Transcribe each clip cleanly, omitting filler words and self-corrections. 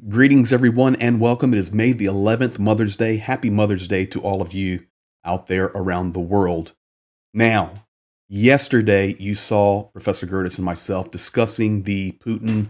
Greetings, everyone, and welcome. It is May the 11th, Mother's Day. Happy Mother's Day to all of you out there around the world. Now, yesterday you saw Professor Gertis and myself discussing the Putin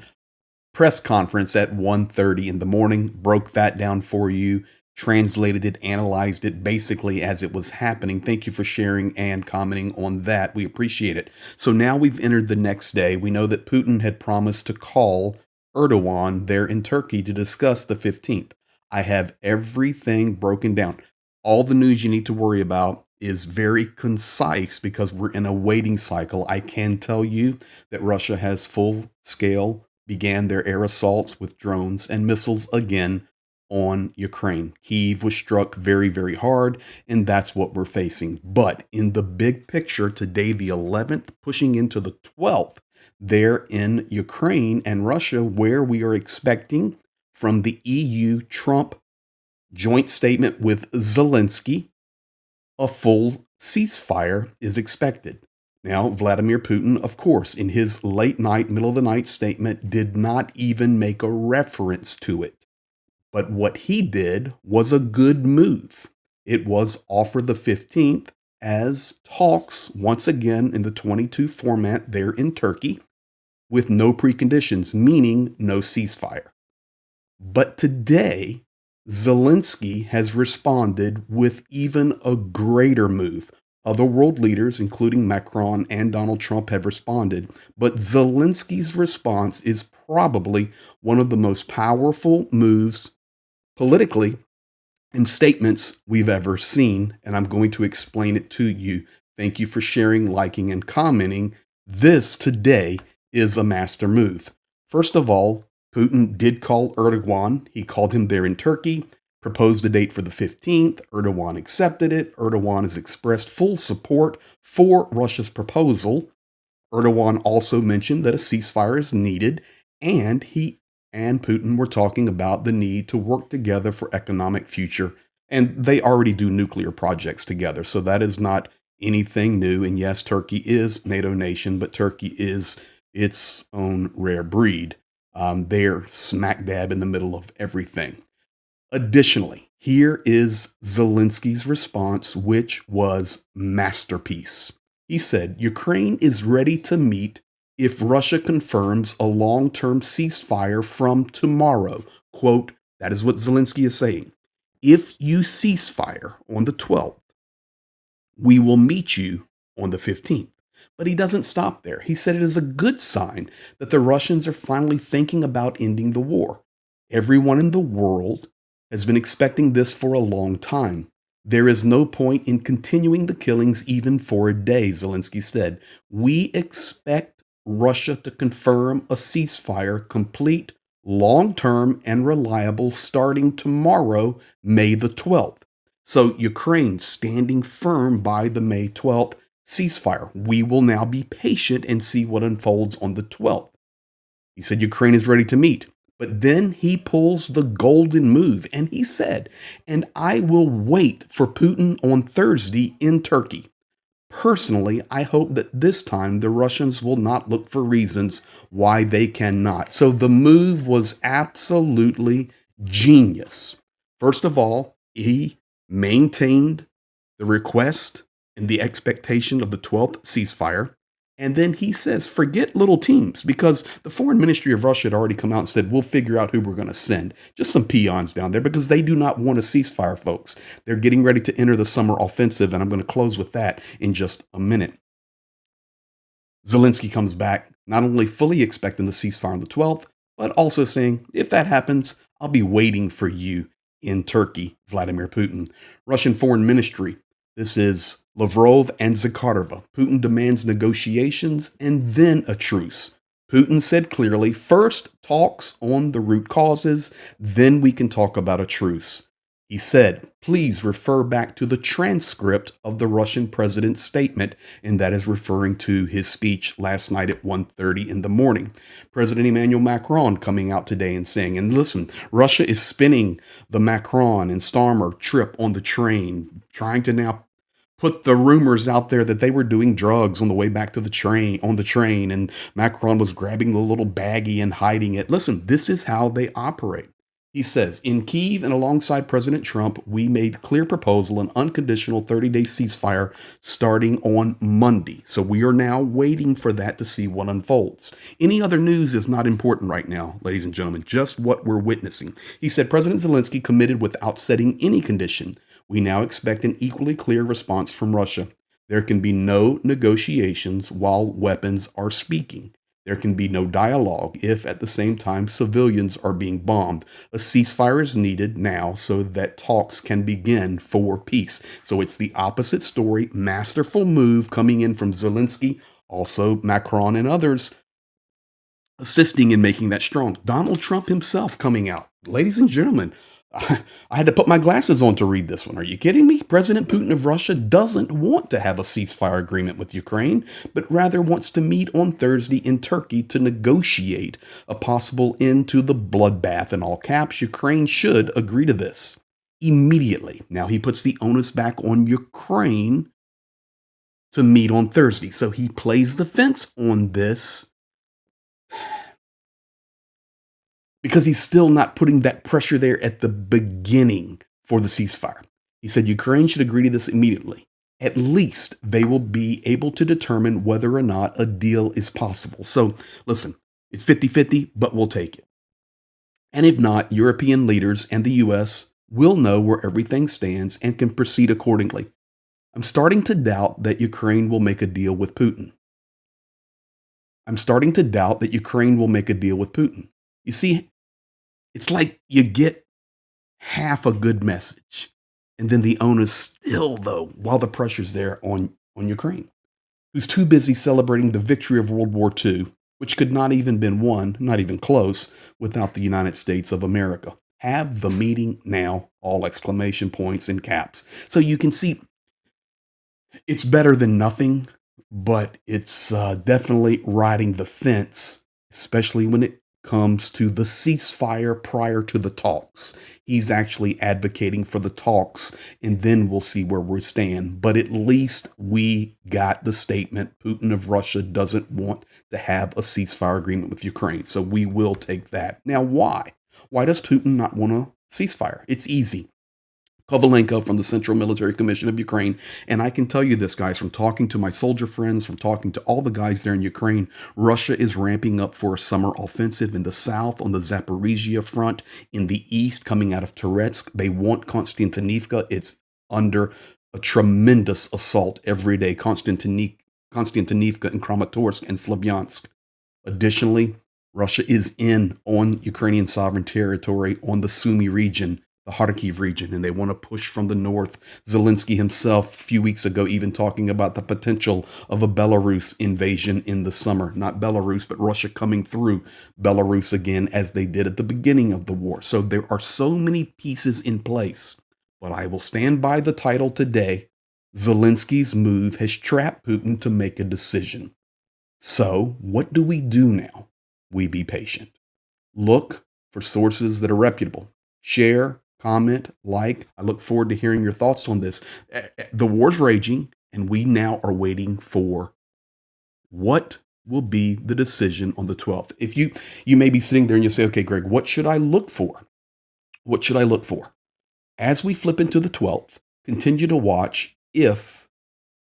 press conference at 1:30 in the morning, broke that down for you, translated it, analyzed it basically as it was happening. Thank you for sharing and commenting on that. We appreciate it. So now we've entered the next day. We know that Putin had promised to call Erdogan there in Turkey to discuss the 15th. I have everything broken down. All the news you need to worry about is very concise because we're in a waiting cycle. I can tell you that Russia has full scale began their air assaults with drones and missiles again on Ukraine. Kyiv was struck very, very hard, and that's what we're facing. But in the big picture, today, the 11th, pushing into the 12th, there in Ukraine and Russia, where we are expecting from the EU Trump joint statement with Zelenskyy, a full ceasefire is expected. Now, Vladimir Putin, of course, in his late night, middle of the night statement, did not even make a reference to it. But what he did was a good move. It was offer the 15th as talks once again in the 22 format there in Turkey with no preconditions, meaning no ceasefire. But today, Zelenskyy has responded with even a greater move. Other world leaders, including Macron and Donald Trump, have responded, but Zelensky's response is probably one of the most powerful moves politically and statements we've ever seen, and I'm going to explain it to you. Thank you for sharing, liking, and commenting. This today is a master move. First of all, Putin did call Erdogan. He called him there in Turkey, proposed a date for the 15th. Erdogan accepted it. Erdogan has expressed full support for Russia's proposal. Erdogan also mentioned that a ceasefire is needed, and he and Putin were talking about the need to work together for economic future. And they already do nuclear projects together, so that is not anything new. And yes, Turkey is NATO nation, but Turkey is its own rare breed. They're smack dab in the middle of everything. Additionally, here is Zelensky's response, which was masterpiece. He said, Ukraine is ready to meet if Russia confirms a long-term ceasefire from tomorrow. Quote, that is what Zelenskyy is saying. If you ceasefire on the 12th, we will meet you on the 15th. But he doesn't stop there. He said it is a good sign that the Russians are finally thinking about ending the war. Everyone in the world has been expecting this for a long time. There is no point in continuing the killings even for a day, Zelenskyy said. We expect Russia to confirm a ceasefire, complete, long-term, and reliable starting tomorrow, May the 12th. So Ukraine standing firm by the May 12th ceasefire. We will now be patient and see what unfolds on the 12th. He said Ukraine is ready to meet. But then he pulls the golden move and he said, and I will wait for Putin on Thursday in Turkey. Personally, I hope that this time the Russians will not look for reasons why they cannot. So the move was absolutely genius. First of all, he maintained the request and the expectation of the 12th ceasefire. And then he says, forget little teams, because the foreign ministry of Russia had already come out and said, we'll figure out who we're going to send. Just some peons down there, because they do not want a ceasefire, folks. They're getting ready to enter the summer offensive, and I'm going to close with that in just a minute. Zelenskyy comes back, not only fully expecting the ceasefire on the 12th, but also saying, if that happens, I'll be waiting for you in Turkey, Vladimir Putin. Russian foreign ministry. This is Lavrov and Zakharova. Putin demands negotiations and then a truce. Putin said clearly, first talks on the root causes, then we can talk about a truce. He said, please refer back to the transcript of the Russian president's statement, and that is referring to his speech last night at 1:30 in the morning. President Emmanuel Macron coming out today and saying, and listen, Russia is spinning the Macron and Starmer trip on the train, trying to now put the rumors out there that they were doing drugs on the way back to the train, and Macron was grabbing the little baggie and hiding it. Listen, this is how they operate. He says, in Kyiv and alongside President Trump, we made clear proposal an unconditional 30-day ceasefire starting on Monday. So we are now waiting for that to see what unfolds. Any other news is not important right now, ladies and gentlemen, just what we're witnessing. He said President Zelensky committed without setting any condition. We now expect an equally clear response from Russia. There can be no negotiations while weapons are speaking. There can be no dialogue if at the same time civilians are being bombed. A ceasefire is needed now so that talks can begin for peace. So it's the opposite story. Masterful move coming in from Zelensky, also Macron and others assisting in making that strong. Donald Trump himself coming out. Ladies and gentlemen, I had to put my glasses on to read this one. Are you kidding me? President Putin of Russia doesn't want to have a ceasefire agreement with Ukraine, but rather wants to meet on Thursday in Turkey to negotiate a possible end to the bloodbath. In all caps, Ukraine should agree to this immediately. Now he puts the onus back on Ukraine to meet on Thursday. So he plays the fence on this because he's still not putting that pressure there at the beginning for the ceasefire. He said Ukraine should agree to this immediately. At least they will be able to determine whether or not a deal is possible. So listen, it's 50-50, but we'll take it. And if not, European leaders and the U.S. will know where everything stands and can proceed accordingly. I'm starting to doubt that Ukraine will make a deal with Putin. You see, it's like you get half a good message, and then the onus still, though, while the pressure's there on Ukraine, who's too busy celebrating the victory of World War II, which could not even been won, not even close, without the United States of America. Have the meeting now, all exclamation points in caps. So you can see it's better than nothing, but it's definitely riding the fence, especially when it comes to the ceasefire prior to the talks. He's actually advocating for the talks, and then we'll see where we stand. But at least we got the statement. Putin of Russia doesn't want to have a ceasefire agreement with Ukraine. So we will take that. Now, why? Why does Putin not want a ceasefire? It's easy. Kovalenko from the Central Military Commission of Ukraine. And I can tell you this, guys, from talking to my soldier friends, from talking to all the guys there in Ukraine, Russia is ramping up for a summer offensive in the south on the Zaporizhia front, in the east coming out of Toretsk. They want Konstantinivka. It's under a tremendous assault every day. Konstantinivka and Kramatorsk and Slavyansk. Additionally, Russia is in on Ukrainian sovereign territory on the Sumy region, the Kharkiv region, and they want to push from the north. Zelenskyy himself, a few weeks ago, even talking about the potential of a Belarus invasion in the summer. Not Belarus, but Russia coming through Belarus again, as they did at the beginning of the war. So there are so many pieces in place. But I will stand by the title today. Zelensky's move has trapped Putin to make a decision. So what do we do now? We be patient. Look for sources that are reputable. Share, comment, like. I look forward to hearing your thoughts on this. The war's raging, and we now are waiting for what will be the decision on the 12th. If you may be sitting there and you say, okay, Greg, what should I look for? What should I look for? As we flip into the 12th, continue to watch if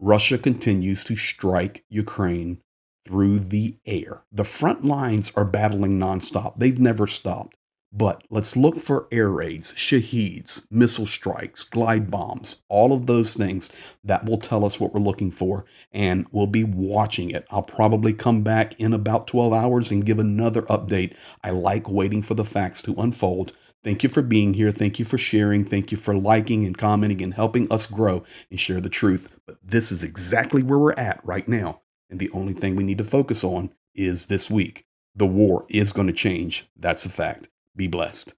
Russia continues to strike Ukraine through the air. The front lines are battling nonstop. They've never stopped. But let's look for air raids, shaheeds, missile strikes, glide bombs, all of those things that will tell us what we're looking for, and we'll be watching it. I'll probably come back in about 12 hours and give another update. I like waiting for the facts to unfold. Thank you for being here. Thank you for sharing. Thank you for liking and commenting and helping us grow and share the truth. But this is exactly where we're at right now. And the only thing we need to focus on is this week. The war is going to change. That's a fact. Be blessed.